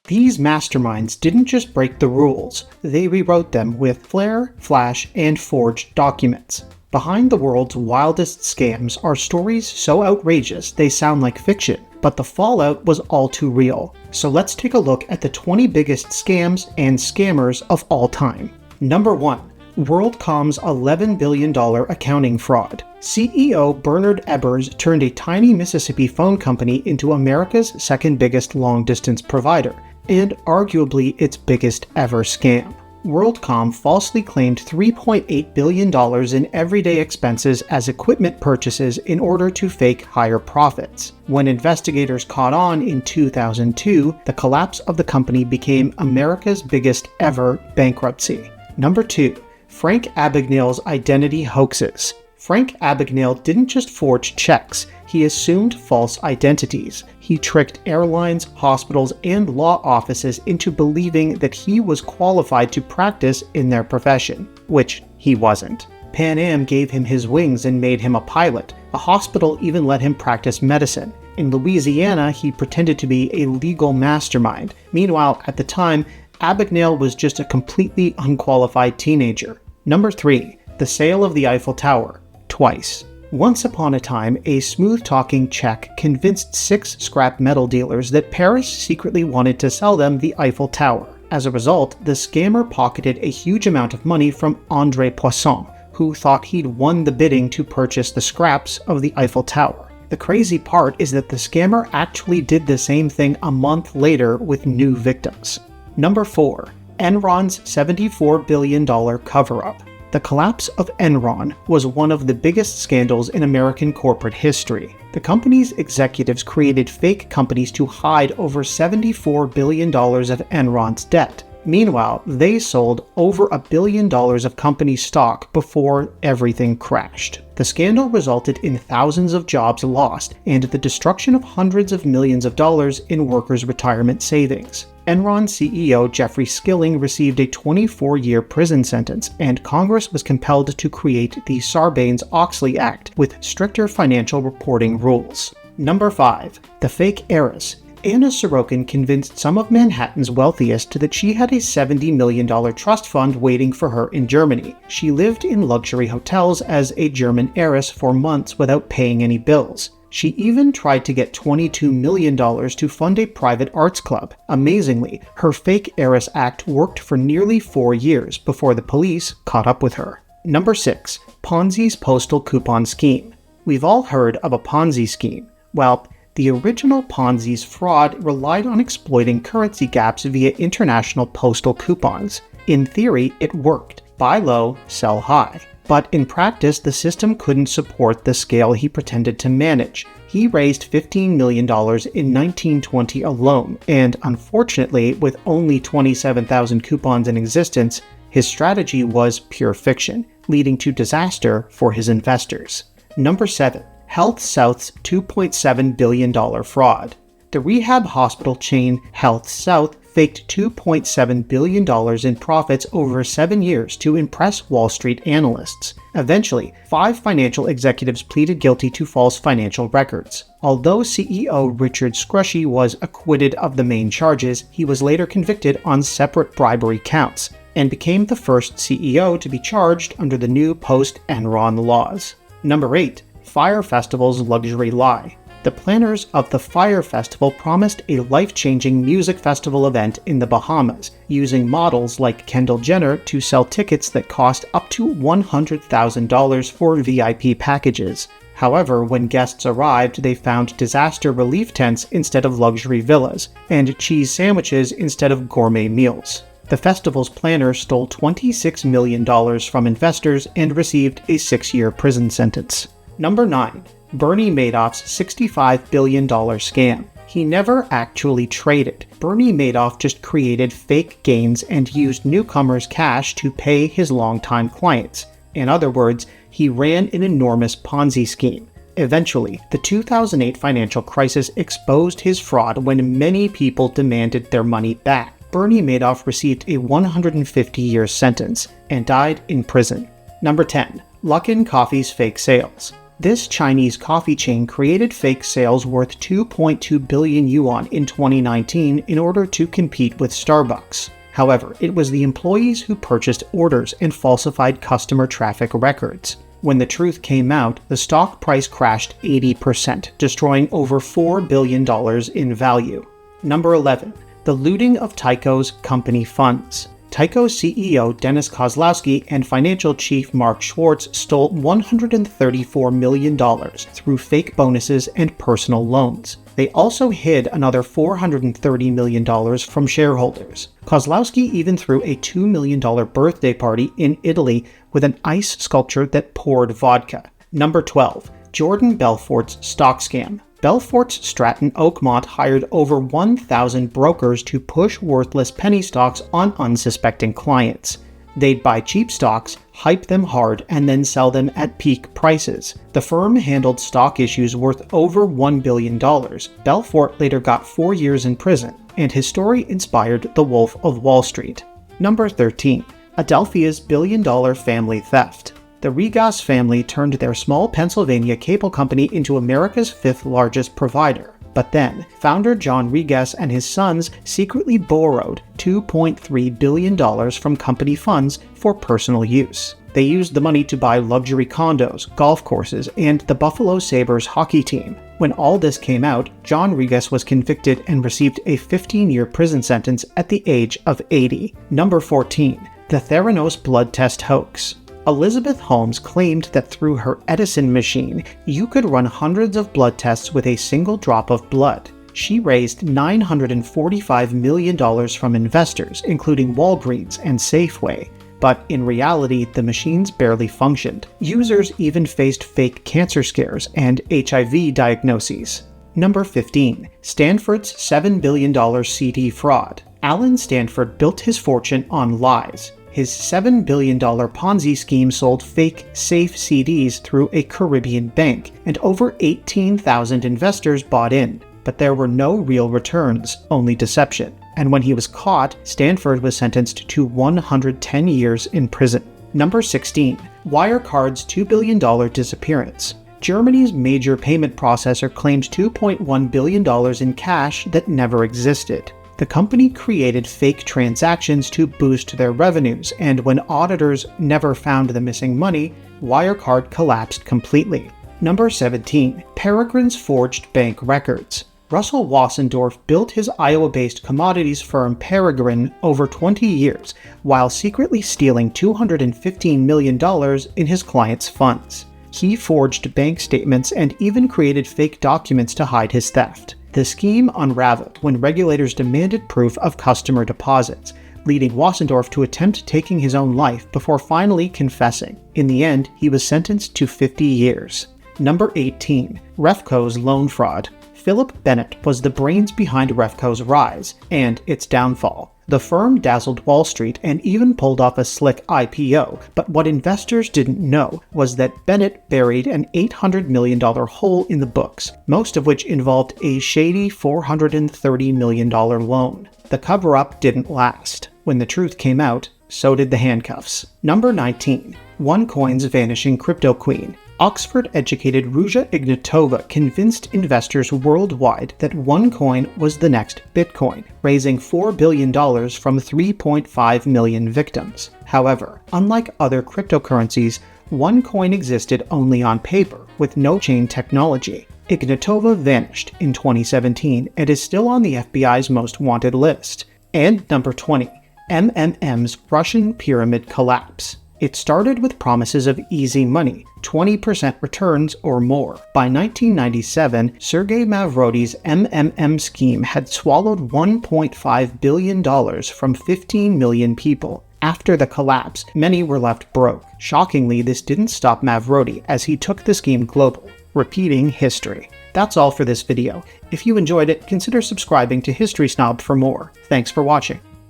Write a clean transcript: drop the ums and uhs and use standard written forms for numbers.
These masterminds didn't just break the rules, they rewrote them with flair, flash, and forged documents. Behind the world's wildest scams are stories so outrageous they sound like fiction, but the fallout was all too real. So let's take a look at the 20 biggest scams and scammers of all time. Number 1. WorldCom's $11 billion accounting fraud. CEO Bernard Ebbers turned a tiny Mississippi phone company into America's second biggest long-distance provider, and arguably its biggest ever scam. WorldCom falsely claimed $3.8 billion in everyday expenses as equipment purchases in order to fake higher profits. When investigators caught on in 2002, the collapse of the company became America's biggest ever bankruptcy. Number 2. Frank Abagnale's identity hoaxes. Frank Abagnale didn't just forge checks, he assumed false identities. He tricked airlines, hospitals, and law offices into believing that he was qualified to practice in their profession, which he wasn't. Pan Am gave him his wings and made him a pilot. A hospital even let him practice medicine. In Louisiana, he pretended to be a legal mastermind. Meanwhile, at the time, Abagnale was just a completely unqualified teenager. Number 3. The sale of the Eiffel Tower. Twice. Once upon a time, a smooth-talking Czech convinced 6 scrap metal dealers that Paris secretly wanted to sell them the Eiffel Tower. As a result, the scammer pocketed a huge amount of money from André Poisson, who thought he'd won the bidding to purchase the scraps of the Eiffel Tower. The crazy part is that the scammer actually did the same thing a month later with new victims. Number 4. Enron's $74 billion cover-up. The collapse of Enron was one of the biggest scandals in American corporate history. The company's executives created fake companies to hide over $74 billion of Enron's debt. Meanwhile, they sold over $1 billion of company stock before everything crashed. The scandal resulted in thousands of jobs lost and the destruction of hundreds of millions of dollars in workers' retirement savings. Enron CEO Jeffrey Skilling received a 24-year prison sentence, and Congress was compelled to create the Sarbanes-Oxley Act with stricter financial reporting rules. Number 5. The fake heiress. Anna Sorokin convinced some of Manhattan's wealthiest that she had a $70 million trust fund waiting for her in Germany. She lived in luxury hotels as a German heiress for months without paying any bills. She even tried to get $22 million to fund a private arts club. Amazingly, her fake heiress act worked for nearly 4 years before the police caught up with her. Number 6. Ponzi's postal coupon scheme. We've all heard of a Ponzi scheme. Well, the original Ponzi's fraud relied on exploiting currency gaps via international postal coupons. In theory, it worked. Buy low, sell high. But in practice, the system couldn't support the scale he pretended to manage. He raised $15 million in 1920 alone, and unfortunately, with only 27,000 coupons in existence, his strategy was pure fiction, leading to disaster for his investors. Number 7. Health South's $2.7 billion fraud. The rehab hospital chain Health South faked $2.7 billion in profits over 7 years to impress Wall Street analysts. Eventually, 5 financial executives pleaded guilty to false financial records. Although CEO Richard Scrushy was acquitted of the main charges, he was later convicted on separate bribery counts, and became the first CEO to be charged under the new post-Enron laws. Number 8. Fire Festival's luxury lie. The planners of the Fire Festival promised a life-changing music festival event in the Bahamas, using models like Kendall Jenner to sell tickets that cost up to $100,000 for VIP packages. However, when guests arrived, they found disaster relief tents instead of luxury villas, and cheese sandwiches instead of gourmet meals. The festival's planner stole $26 million from investors and received a 6-year prison sentence. Number 9. Bernie Madoff's $65 billion scam. He never actually traded. Bernie Madoff just created fake gains and used newcomers' cash to pay his longtime clients. In other words, he ran an enormous Ponzi scheme. Eventually, the 2008 financial crisis exposed his fraud when many people demanded their money back. Bernie Madoff received a 150-year sentence and died in prison. Number 10. Luckin Coffee's fake sales. This Chinese coffee chain created fake sales worth 2.2 billion yuan in 2019 in order to compete with Starbucks. However, it was the employees who purchased orders and falsified customer traffic records. When the truth came out, the stock price crashed 80%, destroying over $4 billion in value. Number 11. The looting of Tyco's company funds. Tyco's CEO Dennis Kozlowski and financial chief Mark Schwartz stole $134 million through fake bonuses and personal loans. They also hid another $430 million from shareholders. Kozlowski even threw a $2 million birthday party in Italy with an ice sculpture that poured vodka. Number 12. Jordan Belfort's stock scam. Belfort's Stratton Oakmont hired over 1,000 brokers to push worthless penny stocks on unsuspecting clients. They'd buy cheap stocks, hype them hard, and then sell them at peak prices. The firm handled stock issues worth over $1 billion. Belfort later got 4 years in prison, and his story inspired The Wolf of Wall Street. Number 13. Adelphia's billion-dollar family theft. The Regas family turned their small Pennsylvania cable company into America's fifth largest provider. But then, founder John Regas and his sons secretly borrowed $2.3 billion from company funds for personal use. They used the money to buy luxury condos, golf courses, and the Buffalo Sabres hockey team. When all this came out, John Regas was convicted and received a 15-year prison sentence at the age of 80. Number 14. The Theranos blood test hoax. Elizabeth Holmes claimed that through her Edison machine, you could run hundreds of blood tests with a single drop of blood. She raised $945 million from investors, including Walgreens and Safeway. But in reality, the machines barely functioned. Users even faced fake cancer scares and HIV diagnoses. Number 15. Stanford's $7 billion CD fraud. Alan Stanford built his fortune on lies. His $7 billion Ponzi scheme sold fake, safe CDs through a Caribbean bank, and over 18,000 investors bought in. But there were no real returns, only deception. And when he was caught, Stanford was sentenced to 110 years in prison. Number 16. Wirecard's $2 billion disappearance. Germany's major payment processor claimed $2.1 billion in cash that never existed. The company created fake transactions to boost their revenues, and when auditors never found the missing money, Wirecard collapsed completely. Number 17. Peregrine's forged bank records. Russell Wassendorf built his Iowa-based commodities firm Peregrine over 20 years, while secretly stealing $215 million in his clients' funds. He forged bank statements and even created fake documents to hide his theft. The scheme unraveled when regulators demanded proof of customer deposits, leading Wassendorf to attempt taking his own life before finally confessing. In the end, he was sentenced to 50 years. Number 18. Refco's loan fraud. Philip Bennett was the brains behind Refco's rise and its downfall. The firm dazzled Wall Street and even pulled off a slick IPO, but what investors didn't know was that Bennett buried an $800 million hole in the books, most of which involved a shady $430 million loan. The cover-up didn't last. When the truth came out, so did the handcuffs. Number 19. OneCoin's vanishing crypto queen. Oxford-educated Ruja Ignatova convinced investors worldwide that OneCoin was the next Bitcoin, raising $4 billion from 3.5 million victims. However, unlike other cryptocurrencies, OneCoin existed only on paper, with no chain technology. Ignatova vanished in 2017 and is still on the FBI's most wanted list. And number 20. MMM's Russian pyramid collapse. It started with promises of easy money, 20% returns or more. By 1997, Sergei Mavrody's MMM scheme had swallowed $1.5 billion from 15 million people. After the collapse, many were left broke. Shockingly, this didn't stop Mavrody as he took the scheme global, repeating history. That's all for this video. If you enjoyed it, consider subscribing to History Snob for more. Thanks for watching.